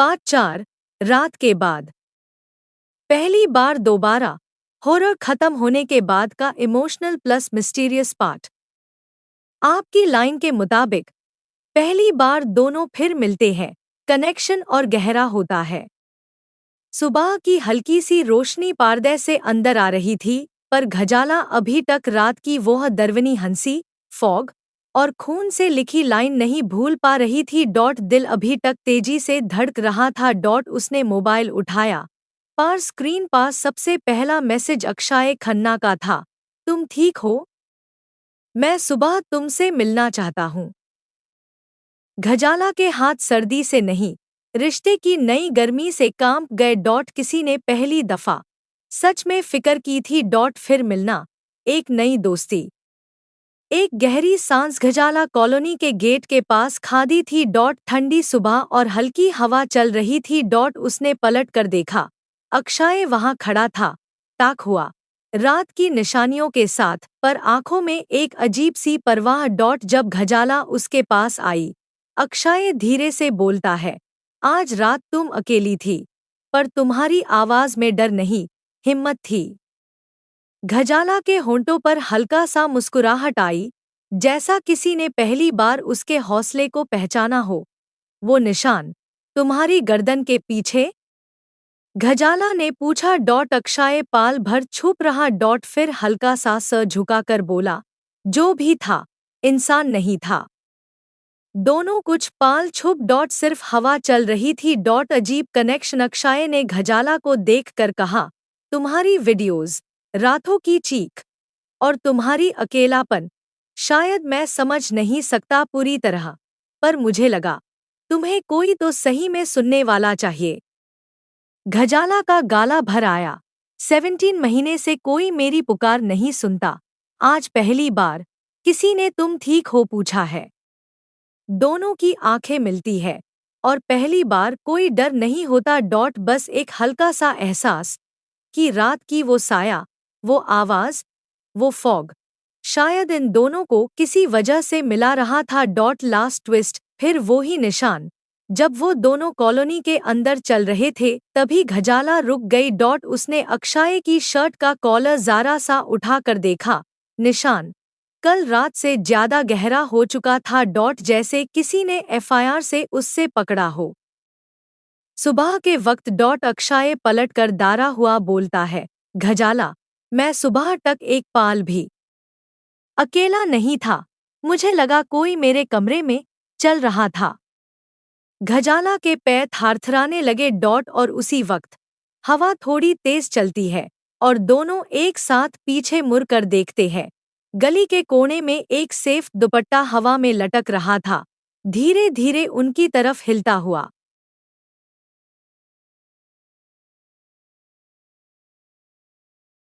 Part 4 रात के बाद। पहली बार दोबारा हॉरर खत्म होने के बाद का इमोशनल प्लस मिस्टीरियस पार्ट। आपकी लाइन के मुताबिक पहली बार दोनों फिर मिलते हैं, कनेक्शन और गहरा होता है। सुबह की हल्की सी रोशनी पर्दे से अंदर आ रही थी, पर घजाला अभी तक रात की वह दरवनी हंसी, फॉग और खून से लिखी लाइन नहीं भूल पा रही थी। दिल अभी तक तेजी से धड़क रहा था। उसने मोबाइल उठाया, पर स्क्रीन पर सबसे पहला मैसेज अक्षय खन्ना का था। तुम ठीक हो? मैं सुबह तुमसे मिलना चाहता हूँ। घजाला के हाथ सर्दी से नहीं, रिश्ते की नई गर्मी से कांप गए। किसी ने पहली दफा सच में फिक्र की थी। फिर मिलना, एक नई दोस्ती। एक गहरी सांस। घजाला कॉलोनी के गेट के पास खड़ी थी। ठंडी सुबह और हल्की हवा चल रही थी। उसने पलट कर देखा, अक्षय वहां खड़ा था, ताक हुआ, रात की निशानियों के साथ, पर आंखों में एक अजीब सी परवाह। जब घजाला उसके पास आई, अक्षय धीरे से बोलता है, आज रात तुम अकेली थी, पर तुम्हारी आवाज में डर नहीं, हिम्मत थी। घजाला के होंठों पर हल्का सा मुस्कुराहट आई, जैसा किसी ने पहली बार उसके हौसले को पहचाना हो। वो निशान तुम्हारी गर्दन के पीछे? घजाला ने पूछा। अक्षय पाल भर छुप रहा। फिर हल्का सा सर झुकाकर बोला, जो भी था, इंसान नहीं था। दोनों कुछ पाल छुप। सिर्फ हवा चल रही थी। अजीब कनेक्शन। अक्षय ने घजाला को देखकर कहा, तुम्हारी वीडियोज, रातों की चीख और तुम्हारी अकेलापन, शायद मैं समझ नहीं सकता पूरी तरह, पर मुझे लगा तुम्हें कोई तो सही में सुनने वाला चाहिए। घजाला का गाला भर आया। 17 महीने से कोई मेरी पुकार नहीं सुनता, आज पहली बार किसी ने तुम ठीक हो पूछा है। दोनों की आंखें मिलती है, और पहली बार कोई डर नहीं होता। बस एक हल्का सा एहसास कि रात की वो साया, वो आवाज, वो फॉग, शायद इन दोनों को किसी वजह से मिला रहा था। लास्ट ट्विस्ट, फिर वो ही निशान। जब वो दोनों कॉलोनी के अंदर चल रहे थे, तभी घजाला रुक गई। उसने अक्षय की शर्ट का कॉलर जरा सा उठाकर देखा। निशान कल रात से ज्यादा गहरा हो चुका था। जैसे किसी ने एफआईआर से उससे पकड़ा हो। सुबह के वक्त। अक्षय पलट कर दारा हुआ बोलता है, घजाला, मैं सुबह तक एक पाल भी अकेला नहीं था। मुझे लगा कोई मेरे कमरे में चल रहा था। घजाला के पैर थरथराने लगे। और उसी वक्त हवा थोड़ी तेज चलती है, और दोनों एक साथ पीछे मुड़कर देखते हैं। गली के कोने में एक सेफ दुपट्टा हवा में लटक रहा था, धीरे धीरे उनकी तरफ हिलता हुआ।